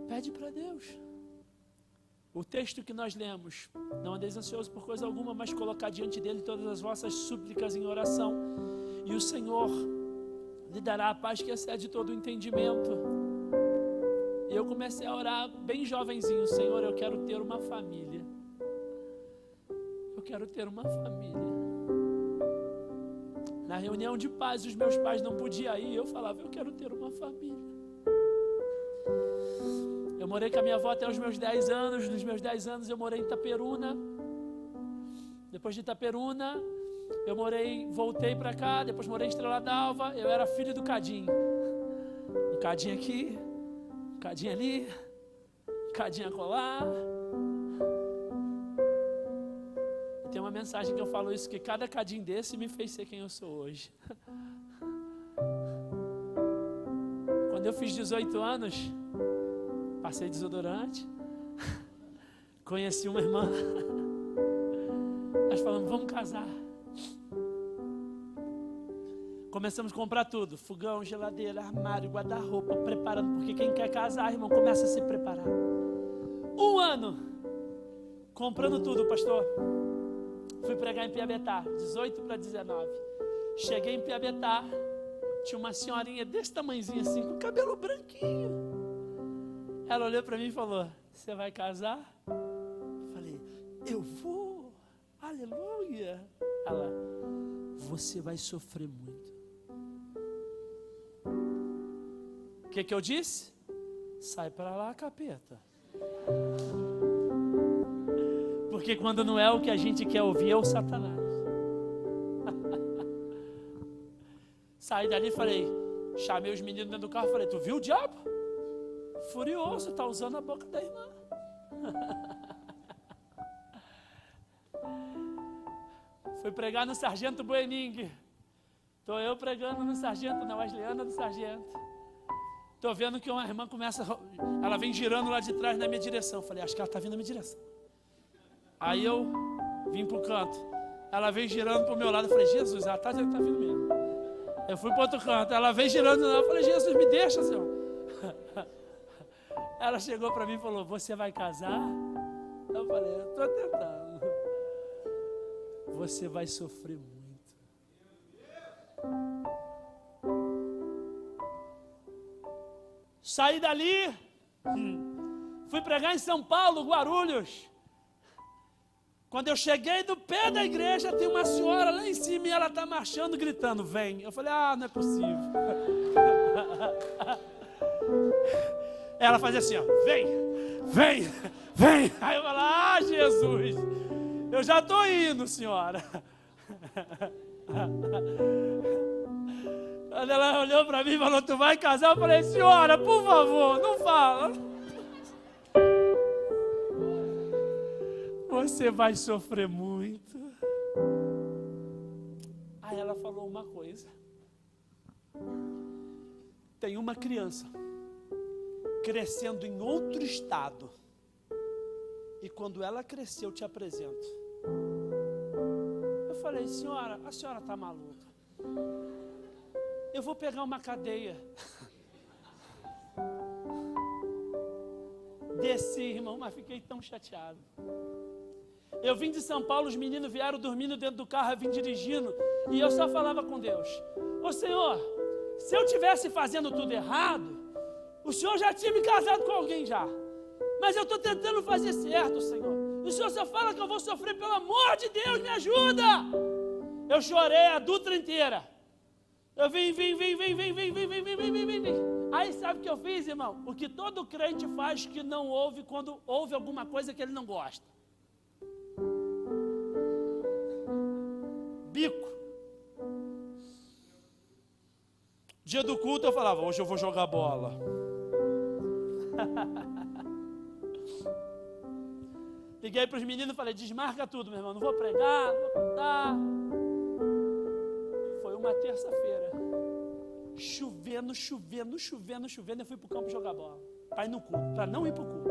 pede para Deus. O texto que nós lemos: não andeis ansiosos por coisa alguma, mas colocar diante dele todas as vossas súplicas em oração, e o Senhor lhe dará a paz que excede todo o entendimento. E eu comecei a orar bem jovenzinho: Senhor, eu quero ter uma família. Eu quero ter uma família. Na reunião de pais, os meus pais não podiam ir, eu falava: eu quero ter uma família. Eu morei com a minha avó até os meus 10 anos. Nos meus 10 anos eu morei em Itaperuna. Depois de Itaperuna, voltei para cá. Depois morei em Estrela d'Alva. Eu era filho do Cadinho. Um cadinho aqui, um cadinho ali, um cadinho acolá. Tem uma mensagem que eu falo isso, que cada cadinho desse me fez ser quem eu sou hoje. Quando eu fiz 18 anos, passei desodorante, conheci uma irmã, nós falamos: vamos casar. Começamos a comprar tudo, fogão, geladeira, armário, guarda-roupa, preparando, porque quem quer casar, irmão, começa a se preparar. 1 ano, comprando tudo, pastor. Fui pregar em Piabetá, 18 para 19. Cheguei em Piabetá, tinha uma senhorinha desse tamanhozinho assim, com cabelo branquinho. Ela olhou para mim e falou: você vai casar? Eu falei: eu vou, aleluia. Ela: você vai sofrer muito. O que eu disse? Sai para lá, capeta. Porque quando não é o que a gente quer ouvir, é o Satanás. Saí dali e falei, chamei os meninos dentro do carro e falei: tu viu o diabo? Furioso, está usando a boca da irmã. Fui pregar no Sargento Buening. Estou eu pregando no Sargento, na Wesleyana do Sargento. Estou vendo que uma irmã começa, ela vem girando lá de trás na minha direção. Falei: acho que ela está vindo na minha direção. Aí eu vim para o canto. Ela vem girando para o meu lado. Eu falei: Jesus, ela está vindo mesmo. Eu fui para outro canto. Ela vem girando. Eu falei: Jesus, me deixa, Senhor. Ela chegou para mim e falou: você vai casar? Eu falei: eu estou tentando. Você vai sofrer muito. Saí dali, fui pregar em São Paulo, Guarulhos. Quando eu cheguei do pé da igreja, tem uma senhora lá em cima e ela está marchando, gritando: vem. Eu falei: ah, não é possível. Ela fazia assim, ó: vem, vem, vem. Aí eu falei: ah, Jesus, eu já estou indo, senhora. Quando ela olhou para mim e falou: tu vai casar? Eu falei: senhora, por favor, não fala. Você vai sofrer muito. Aí ela falou uma coisa: tem uma criança crescendo em outro estado, e quando ela crescer eu te apresento. Eu falei: senhora, a senhora está maluca. Eu vou pegar uma cadeia. Desci, irmão, mas fiquei tão chateado. Eu vim de São Paulo, os meninos vieram dormindo dentro do carro, eu vim dirigindo, e eu só falava com Deus: ô Senhor, se eu estivesse fazendo tudo errado, o Senhor já tinha me casado com alguém já. Mas eu estou tentando fazer certo, Senhor. E o Senhor só fala que eu vou sofrer, pelo amor de Deus, me ajuda. Eu chorei a Dutra inteira. Eu vim. Aí sabe o que eu fiz, irmão? O que todo crente faz que não ouve quando ouve alguma coisa que ele não gosta. Bico. Dia do culto eu falava: hoje eu vou jogar bola. Liguei para os meninos e falei: desmarca tudo, meu irmão, não vou pregar, não vou cantar. Foi uma terça-feira, chovendo, eu fui para o campo jogar bola, para ir no culto, para não ir para o culto.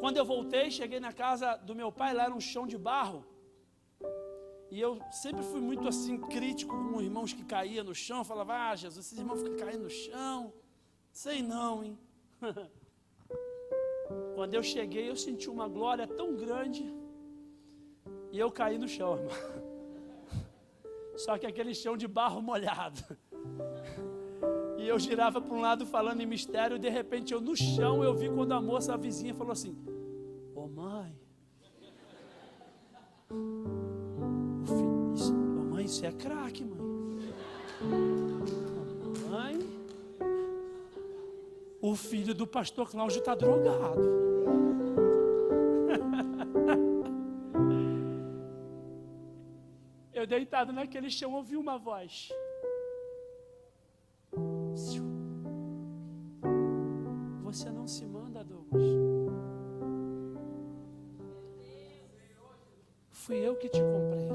Quando eu voltei, cheguei na casa do meu pai, lá era um chão de barro, e eu sempre fui muito assim, crítico com os irmãos que caíam no chão. Eu falava: ah, Jesus, esses irmãos ficam caindo no chão, sei não, hein. Quando eu cheguei, eu senti uma glória tão grande, e eu caí no chão, irmão. Só que aquele chão de barro molhado. E eu girava para um lado falando em mistério, e de repente eu no chão, eu vi quando a moça, a vizinha, falou assim: ô mãe, mãe, isso é crack, mãe. Mãe, o filho do pastor Cláudio está drogado. Eu deitado naquele chão, ouvi uma voz: você não se manda, Douglas. Fui eu que te comprei.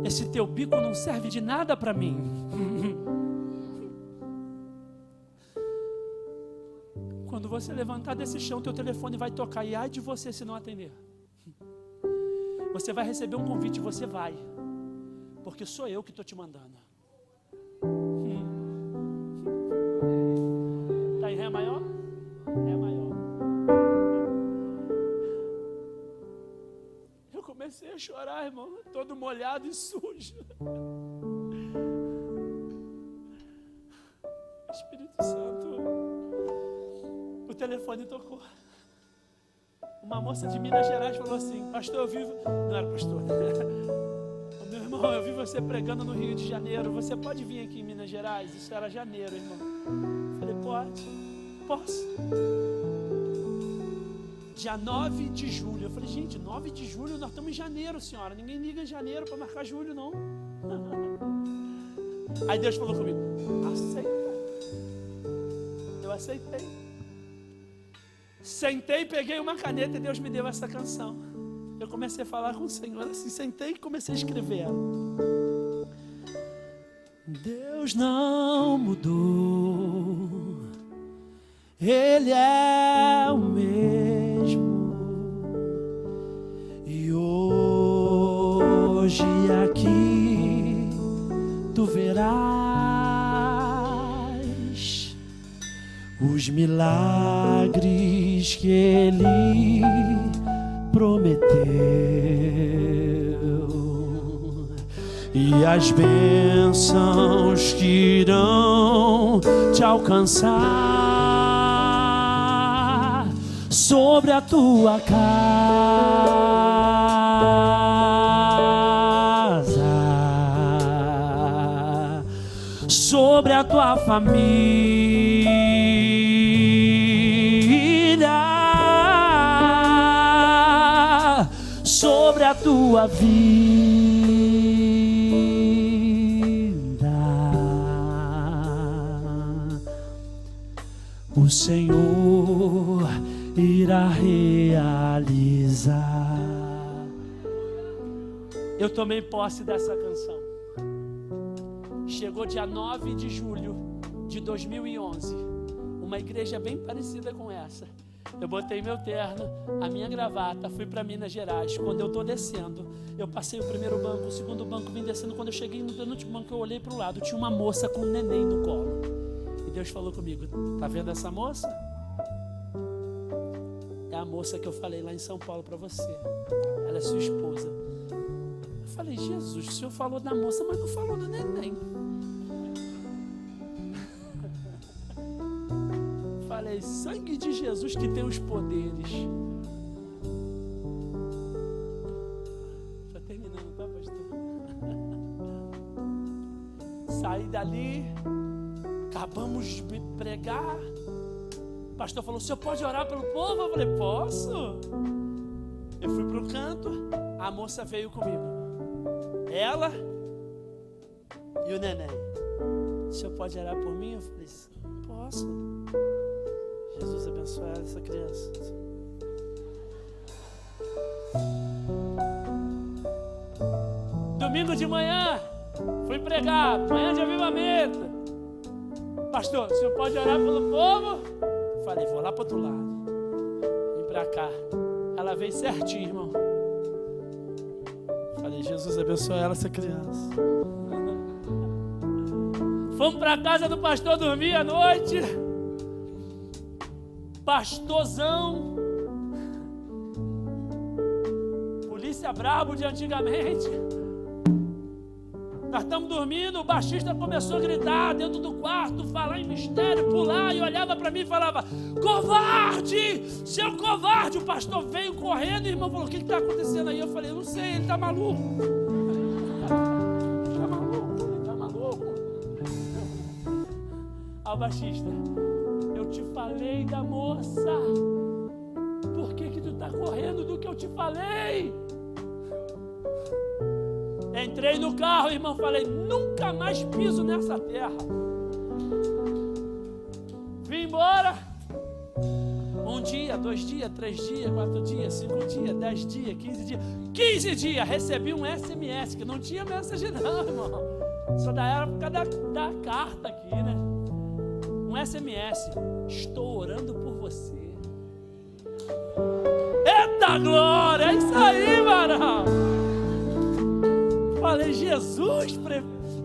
Esse teu bico não serve de nada para mim. Quando você levantar desse chão, teu telefone vai tocar, e ai de você se não atender. Você vai receber um convite, você vai. porque sou eu que estou te mandando. Está em Ré maior? Ré maior. Eu comecei a chorar, irmão, todo molhado e sujo. Espírito Santo. O telefone tocou. Uma moça de Minas Gerais falou assim: pastor, eu vivo... Não era pastor. Meu irmão, eu vi você pregando no Rio de Janeiro. Você pode vir aqui em Minas Gerais? Isso era janeiro, irmão. Eu falei: pode. Posso. Dia 9 de julho. Eu falei: gente, 9 de julho? Nós estamos em janeiro, senhora. Ninguém liga em janeiro para marcar julho, não. Aí Deus falou comigo: aceita. Eu aceitei. Sentei, peguei uma caneta e Deus me deu essa canção. Eu comecei a falar com o Senhor assim, sentei e comecei a escrever ela. Deus não mudou, Ele é o mesmo, e hoje aqui tu verás os milagres que Ele prometeu e as bênçãos que irão te alcançar sobre a tua casa, sobre a tua família, sobre a tua vida. O Senhor irá realizar. Eu tomei posse dessa canção. Chegou dia 9 de julho de 2011. Uma igreja bem parecida com essa. Eu botei meu terno, a minha gravata, fui para Minas Gerais. Quando eu estou descendo, eu passei o primeiro banco, o segundo banco, vim descendo. Quando eu cheguei no penúltimo banco, eu olhei para o lado, tinha uma moça com um neném no colo. E Deus falou comigo: tá vendo essa moça? É a moça que eu falei lá em São Paulo para você. Ela é sua esposa. Eu falei: Jesus, o Senhor falou da moça, mas não falou do neném. Falei: sangue de Jesus que tem os poderes. Estou terminando, tá, pastor? Saí dali, acabamos de pregar. O pastor falou: o senhor pode orar pelo povo? Eu falei: posso. Eu fui para o canto, a moça veio comigo. Ela e o neném. O senhor pode orar por mim? Eu falei: posso. Jesus abençoe essa criança. Domingo de manhã, fui pregar, manhã de avivamento. Pastor, o senhor pode orar pelo povo? Falei: vou lá para o outro lado. Vim para cá. Ela veio certinho, irmão. Falei: Jesus abençoe essa criança. Fomos para a casa do pastor dormir à noite. Pastorzão, polícia brabo de antigamente. Nós estamos dormindo, o baixista começou a gritar dentro do quarto, falar em mistério, pular, e olhava para mim e falava: covarde, seu covarde. O pastor veio correndo e o irmão falou: o que está acontecendo aí? Eu falei: eu não sei, ele está maluco. Está maluco, ele está maluco. Ao baixista: eu te falei da moça, por que tu está correndo do que eu te falei? Entrei no carro, irmão, falei: nunca mais piso nessa terra. Vim embora. 1 dia, 2 dias, 3 dias, 4 dias, 5 dias, 10 dias, 15 dias. 15 dias, recebi um SMS, que não tinha mensagem não, irmão. Só da época da carta aqui, né? Um SMS: estou orando por você. Eita glória, é isso aí, varão. Falei: Jesus. Jesus,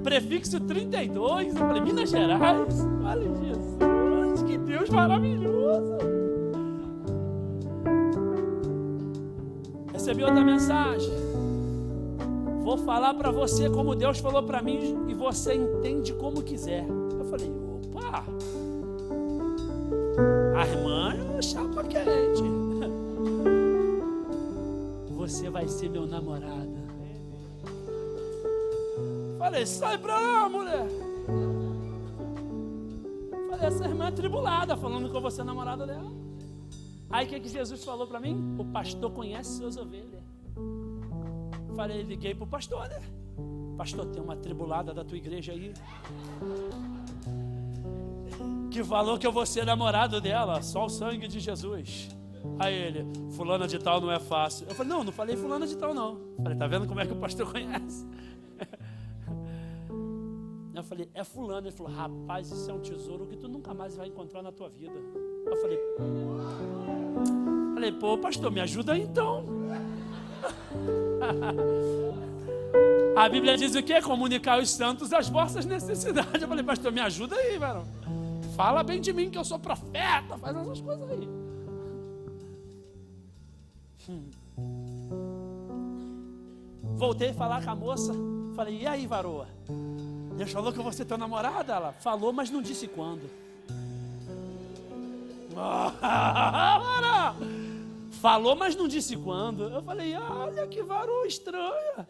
prefixo 32. Eu falei, Minas Gerais. Olha, Jesus, que Deus maravilhoso. Recebi outra mensagem. Vou falar para você como Deus falou para mim e você entende como quiser. Eu falei, opa, a irmã é chapa quente. Você vai ser meu namorado. Falei, sai pra lá, mulher. Falei, essa irmã é tribulada, falando que eu vou ser namorada dela. Aí o que Jesus falou para mim? O pastor conhece suas ovelhas. Falei, liguei pro pastor, né? Pastor, tem uma tribulada da tua igreja aí que falou que eu vou ser namorado dela, só o sangue de Jesus. Aí ele, fulana de tal não é fácil. Eu falei, não falei fulana de tal não. Falei, tá vendo como é que o pastor conhece? Eu falei, é fulano. Ele falou, rapaz, isso é um tesouro que tu nunca mais vai encontrar na tua vida. Eu falei, pô, pastor, me ajuda aí então. A Bíblia diz o quê? Comunicar aos santos as vossas necessidades. Eu falei, pastor, me ajuda aí, varão. Fala bem de mim que eu sou profeta, faz essas coisas aí. Voltei a falar com a moça. Falei, e aí, varoa? Deus falou que eu vou ser teu namorado? Ela falou, mas não disse quando. Falou, mas não disse quando. Eu falei, olha que varoa estranha.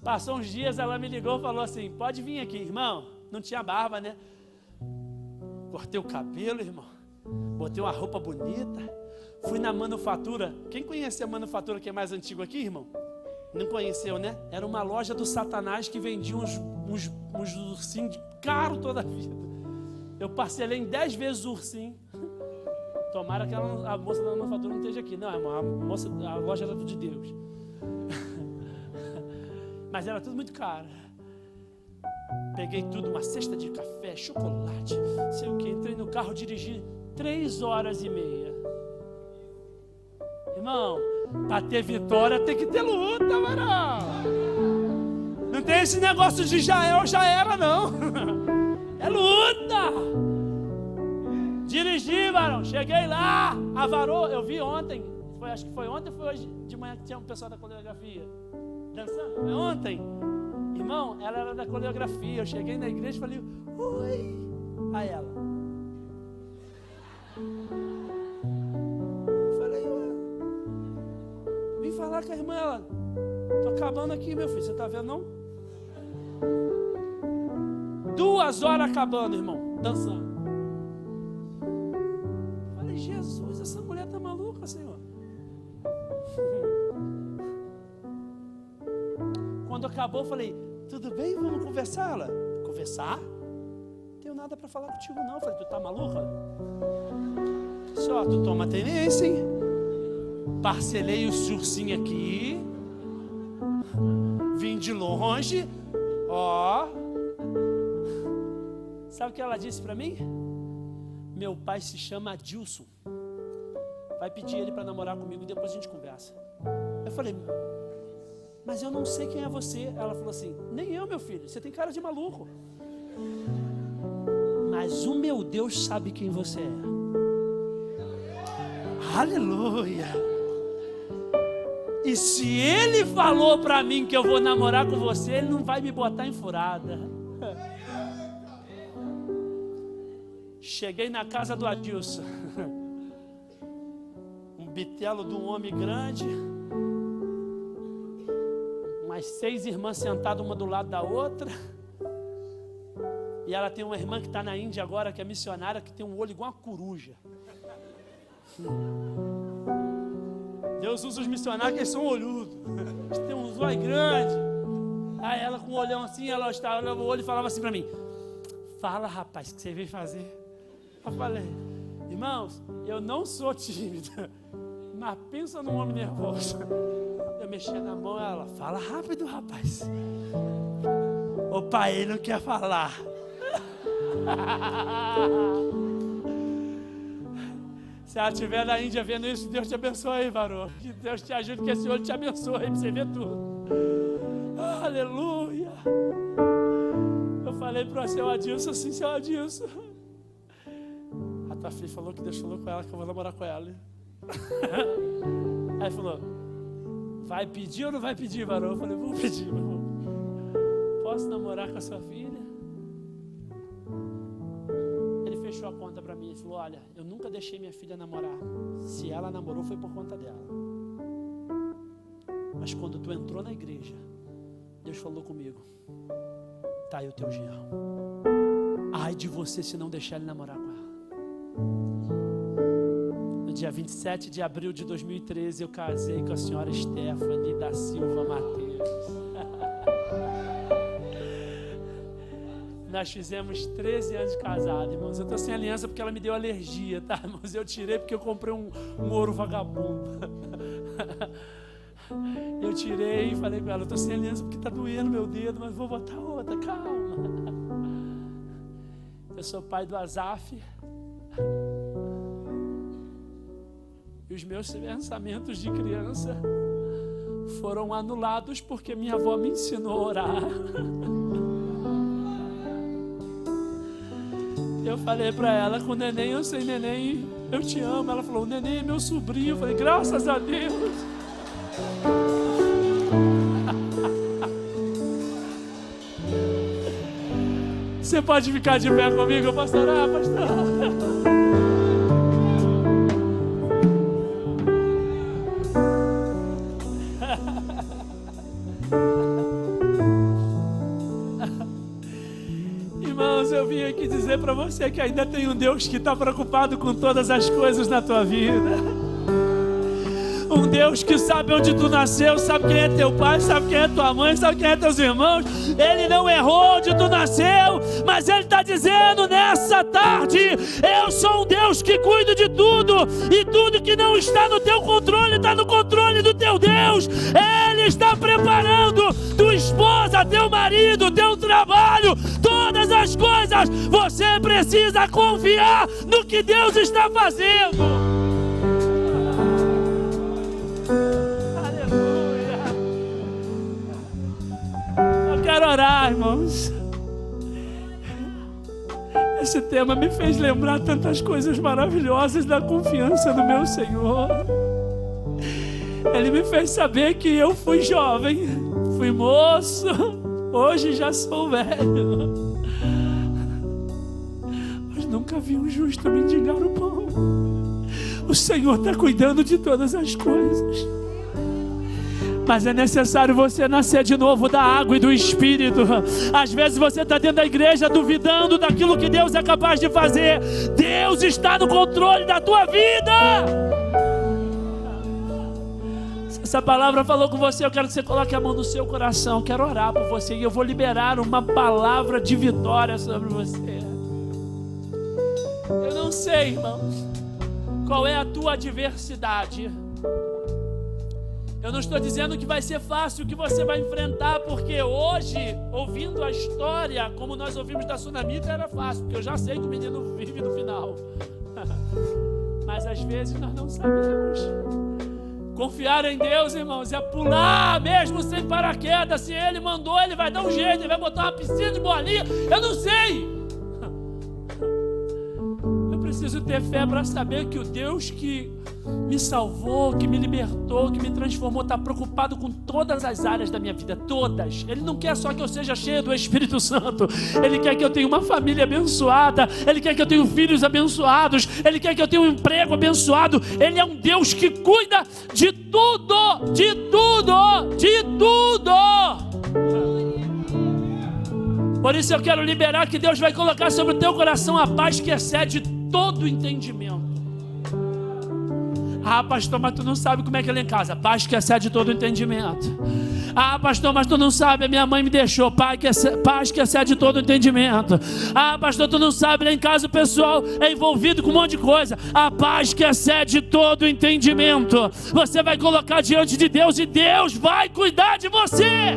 Passou uns dias, ela me ligou e falou assim, pode vir aqui, irmão. Não tinha barba, né? Cortei o cabelo, irmão. Botei uma roupa bonita. Fui na manufatura. Quem conhece a manufatura que é mais antiga aqui, irmão? Não conheceu, né? Era uma loja do Satanás que vendia uns ursinhos caro toda a vida. Eu parcelei em 10 vezes o ursinho. Tomara que a moça da manufatura não esteja aqui. Não, a loja era de Deus. Mas era tudo muito caro. Peguei tudo, uma cesta de café, chocolate, sei o que. Entrei no carro, dirigi 3 horas e meia. Irmão, para ter vitória tem que ter luta, varão. Não tem esse negócio de já é ou já era, não. É luta. Dirigi, varão, cheguei lá, a varoa, eu vi ontem, acho que foi ontem ou foi hoje de manhã que tinha um pessoal da coreografia dançando, foi ontem. Irmão, ela era da coreografia, eu cheguei na igreja e falei, oi, a ela. Vim falar com a irmã, ela, tô acabando aqui, meu filho, você tá vendo não? 2 horas acabando, irmão, dançando. Falei, Jesus, essa mulher tá maluca, Senhor. Quando acabou, eu falei, tudo bem, vamos conversar? Ela, conversar? Não tenho nada para falar contigo não. Eu falei, tu tá maluca? Só, tu toma tenência, hein? Parcelei o ursinho aqui. Vim de longe. Ó. Sabe o que ela disse para mim? Meu pai se chama Adilson. Vai pedir ele para namorar comigo e depois a gente conversa. Eu falei, mas eu não sei quem é você. Ela falou assim, nem eu, meu filho, você tem cara de maluco. Mas o meu Deus sabe quem você é. Aleluia. E se ele falou para mim que eu vou namorar com você, ele não vai me botar em furada. Cheguei na casa do Adilson. Um bitelo de um homem grande. Umas 6 irmãs sentadas uma do lado da outra. E ela tem uma irmã que está na Índia agora, que é missionária, que tem um olho igual uma coruja. Deus usa os missionários que eles são olhudos. Eles têm uns olhos grandes. Aí ela com um olhão assim, ela olhava o olho e falava assim para mim, fala, rapaz, o que você veio fazer? Eu falei, irmãos, eu não sou tímida, mas pensa num homem nervoso. Eu mexia na mão, ela, fala rápido, rapaz. O pai, ele não quer Se ela estiver na Índia vendo isso, Deus te abençoe aí, varão. Que Deus te ajude, que esse olho te abençoe aí, pra você ver tudo. Aleluia. Eu falei para o seu Adilson assim, seu Adilson, a tua filha falou que Deus falou com ela que eu vou namorar com ela. Aí falou, vai pedir ou não vai pedir, varão? Eu falei, vou pedir, meu irmão. Posso namorar com a sua filha? Ele fechou a conta para mim e falou, olha, eu nunca deixei minha filha namorar. Se ela namorou foi por conta dela. Mas quando tu entrou na igreja, Deus falou comigo, tá aí o teu genro. Ai de você se não deixar ele namorar com ela. No dia 27 de abril de 2013, eu casei com a senhora Stephanie da Silva Mateus. Nós fizemos 13 anos de casado, irmãos. Eu estou sem aliança porque ela me deu alergia, tá, irmãos? Eu tirei porque eu comprei um ouro vagabundo. Eu tirei e falei com ela, eu estou sem aliança porque está doendo meu dedo, mas vou botar outra, calma. Eu sou pai do Azaf. E os meus pensamentos de criança foram anulados porque minha avó me ensinou a orar. Eu falei para ela, com o neném, eu sei, neném, eu te amo. Ela falou, o neném é meu sobrinho. Eu falei, graças a Deus. Você pode ficar de pé comigo? Eu posso orar, pastor? Irmãos, eu vim aqui dizer para você que ainda tem um Deus que está preocupado com todas as coisas na tua vida. Um Deus que sabe onde tu nasceu, sabe quem é teu pai, sabe quem é tua mãe, sabe quem é teus irmãos. Ele não errou onde tu nasceu, mas Ele está dizendo nessa tarde, eu sou um Deus que cuido de tudo, e tudo que não está no teu controle, está no controle do teu Deus. Ele está preparando tua esposa, teu marido, teu trabalho, todas as coisas. Você precisa confiar no que Deus está fazendo. Quero orar, irmãos. Esse tema me fez lembrar tantas coisas maravilhosas da confiança no meu Senhor. Ele me fez saber que eu fui jovem, fui moço, hoje já sou velho, mas nunca vi um justo mendigar o pão. O Senhor está cuidando de todas as coisas. Mas é necessário você nascer de novo da água e do Espírito. Às vezes você está dentro da igreja duvidando daquilo que Deus é capaz de fazer. Deus está no controle da tua vida. Se essa palavra falou com você, eu quero que você coloque a mão no seu coração. Eu quero orar por você e eu vou liberar uma palavra de vitória sobre você. Eu não sei, irmãos, qual é a tua adversidade. Eu não estou dizendo que vai ser fácil o que você vai enfrentar, porque hoje, ouvindo a história, como nós ouvimos da Sunamita, era fácil, porque eu já sei que o menino vive no final. Mas às vezes nós não sabemos. Confiar em Deus, irmãos, é pular mesmo sem paraquedas. Se Ele mandou, Ele vai dar um jeito, Ele vai botar uma piscina de bolinha. Eu não sei. Eu preciso ter fé para saber que o Deus que me salvou, que me libertou, que me transformou, está preocupado com todas as áreas da minha vida, todas. Ele não quer só que eu seja cheio do Espírito Santo. Ele quer que eu tenha uma família abençoada. Ele quer que eu tenha filhos abençoados. Ele quer que eu tenha um emprego abençoado. Ele é um Deus que cuida de tudo, de tudo, de tudo. Por isso eu quero liberar que Deus vai colocar sobre o teu coração a paz que excede todo o entendimento. Ah, pastor, mas tu não sabe como é que ele é em casa. Paz que excede todo o entendimento. Ah, pastor, mas tu não sabe, a minha mãe me deixou. Paz que excede todo o entendimento. Ah, pastor, tu não sabe, lá em casa o pessoal é envolvido com um monte de coisa. A paz que excede todo o entendimento. Você vai colocar diante de Deus e Deus vai cuidar de você.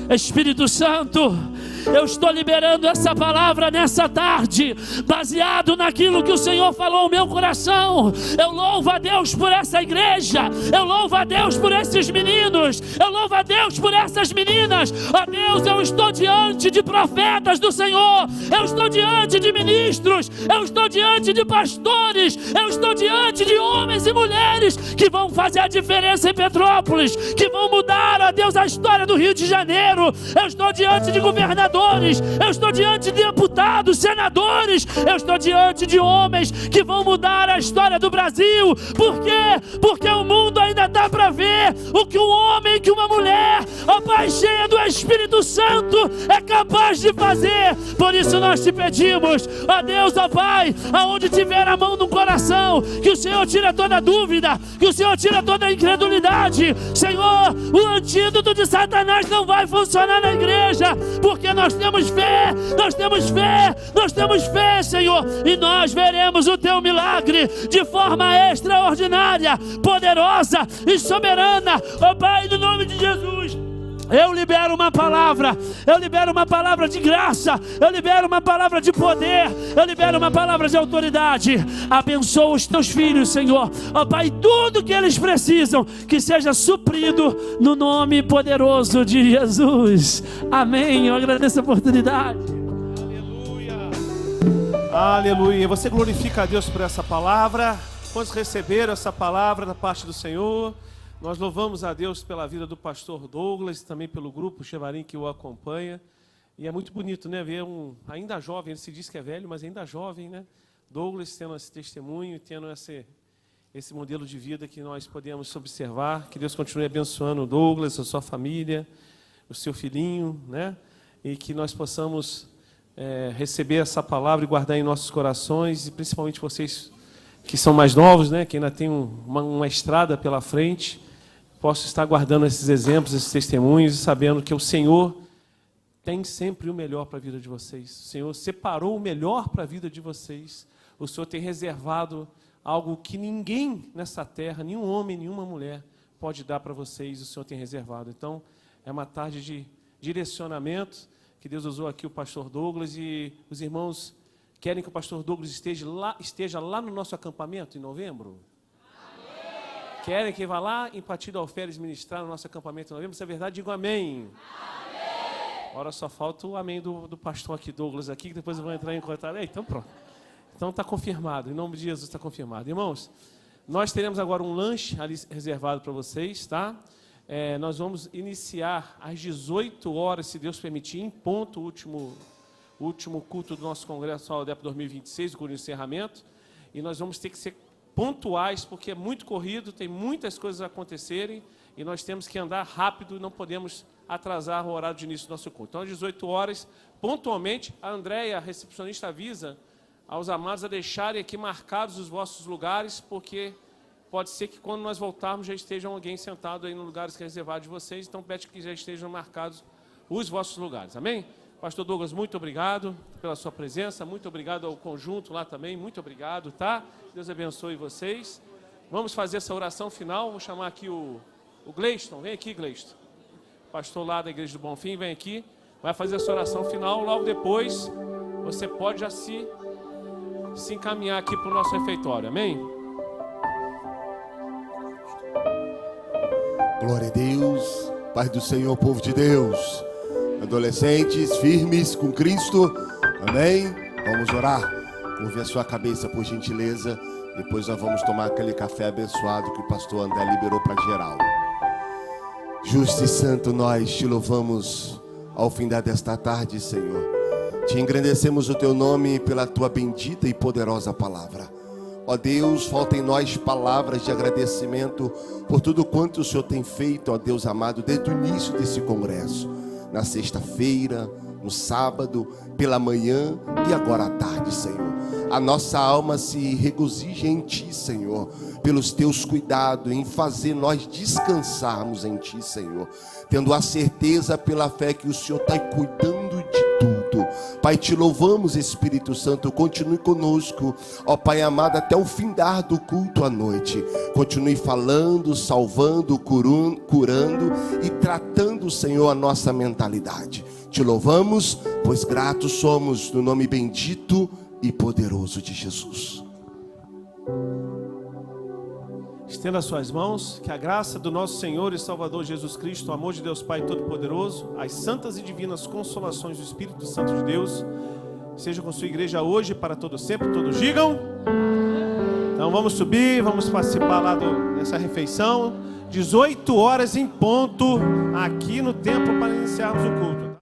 Espírito Santo, eu estou liberando essa palavra nessa tarde, baseado naquilo que o Senhor falou no meu coração. Eu louvo a Deus por essa igreja, eu louvo a Deus por esses meninos, eu louvo a Deus por essas meninas. Ó Deus, eu estou diante de profetas do Senhor, eu estou diante de ministros, eu estou diante de pastores, eu estou diante de homens e mulheres que vão fazer a diferença em Petrópolis, que vão mudar, ó Deus, a história do Rio de Janeiro. Eu estou diante de governadores, eu estou diante de deputados, senadores, eu estou diante de homens que vão mudar a história do Brasil. Por quê? Porque o mundo ainda está para ver o que um homem, que uma mulher, ó Pai, cheia do Espírito Santo, é capaz de fazer. Por isso nós te pedimos, ó Deus, ó Pai, aonde tiver a mão no coração, que o Senhor tira toda dúvida, que o Senhor tira toda a incredulidade. Senhor, o antídoto de Satanás não vai funcionar na igreja, porque nós temos fé, nós temos fé, nós temos fé, Senhor, e nós veremos o teu milagre de forma extraordinária, poderosa e soberana. Ó Pai, no nome de Jesus, eu libero uma palavra de graça, eu libero uma palavra de poder, eu libero uma palavra de autoridade. Abençoa os teus filhos, Senhor, ó Pai, tudo que eles precisam, que seja suprido no nome poderoso de Jesus. Amém. Eu agradeço a oportunidade. Aleluia, aleluia. Você glorifica a Deus por essa palavra. Quantos receberam essa palavra da parte do Senhor? Nós louvamos a Deus pela vida do pastor Douglas, também pelo grupo Chevarim que o acompanha. E é muito bonito, né, ver ainda jovem, ele se diz que é velho, mas ainda jovem, né? Douglas tendo esse testemunho, tendo esse modelo de vida que nós podemos observar. Que Deus continue abençoando o Douglas, a sua família, o seu filhinho, né? E que nós possamos receber essa palavra e guardar em nossos corações, e principalmente vocês que são mais novos, né, que ainda tem uma estrada pela frente, posso estar guardando esses exemplos, esses testemunhos, e sabendo que o Senhor tem sempre o melhor para a vida de vocês. O Senhor separou o melhor para a vida de vocês. O Senhor tem reservado algo que ninguém nessa terra, nenhum homem, nenhuma mulher pode dar para vocês. O Senhor tem reservado. Então, é uma tarde de direcionamento, que Deus usou aqui o pastor Douglas, e os irmãos querem que o pastor Douglas esteja lá no nosso acampamento em novembro? Amém. Querem que vá lá em Partido Alferes ministrar no nosso acampamento em novembro? Se é verdade, digo amém. Amém. Ora, só falta o amém do pastor aqui, Douglas, aqui, que depois eu vou entrar em contato. Então pronto. Então está confirmado, em nome de Jesus está confirmado. Irmãos, nós teremos agora um lanche ali reservado para vocês, tá? Nós vamos iniciar às 18 horas, se Deus permitir, em ponto, o último culto do nosso Congresso Aldep 2026, o culto de encerramento, e nós vamos ter que ser pontuais, porque é muito corrido, tem muitas coisas a acontecerem, e nós temos que andar rápido e não podemos atrasar o horário de início do nosso culto. Então, às 18 horas, pontualmente, a Andréia, a recepcionista, avisa aos amados a deixarem aqui marcados os vossos lugares, porque pode ser que quando nós voltarmos já esteja alguém sentado aí nos lugares que é reservado de vocês, então pede que já estejam marcados os vossos lugares, amém? Pastor Douglas, muito obrigado pela sua presença, muito obrigado ao conjunto lá também, muito obrigado, tá? Deus abençoe vocês. Vamos fazer essa oração final, vou chamar aqui o Gleiston, vem aqui, Gleiston. Pastor lá da Igreja do Bonfim, vem aqui, vai fazer essa oração final, logo depois você pode já se encaminhar aqui para o nosso refeitório, amém? Glória a Deus, Pai do Senhor, povo de Deus, adolescentes firmes com Cristo, amém? Vamos orar, curve a sua cabeça por gentileza, depois nós vamos tomar aquele café abençoado que o pastor André liberou para geral. Justo e santo, nós te louvamos ao fim desta tarde, Senhor. Te engrandecemos o teu nome pela tua bendita e poderosa palavra. Ó Deus, falta em nós palavras de agradecimento por tudo quanto o Senhor tem feito, ó Deus amado, desde o início desse congresso. Na sexta-feira, no sábado, pela manhã e agora à tarde, Senhor. A nossa alma se regozija em Ti, Senhor, pelos Teus cuidados, em fazer nós descansarmos em Ti, Senhor. Tendo a certeza pela fé que o Senhor está cuidando de tudo. Pai, te louvamos, Espírito Santo, continue conosco, ó Pai amado, até o findar do culto à noite. Continue falando, salvando, curando e tratando, Senhor, a nossa mentalidade. Te louvamos, pois gratos somos, no nome bendito e poderoso de Jesus. Estenda suas mãos, que a graça do nosso Senhor e Salvador Jesus Cristo, o amor de Deus Pai Todo-Poderoso, as santas e divinas consolações do Espírito Santo de Deus, seja com sua igreja hoje e para todo sempre. Todos digam. Então vamos subir, vamos participar lá dessa refeição. 18 horas em ponto, aqui no templo, para iniciarmos o culto.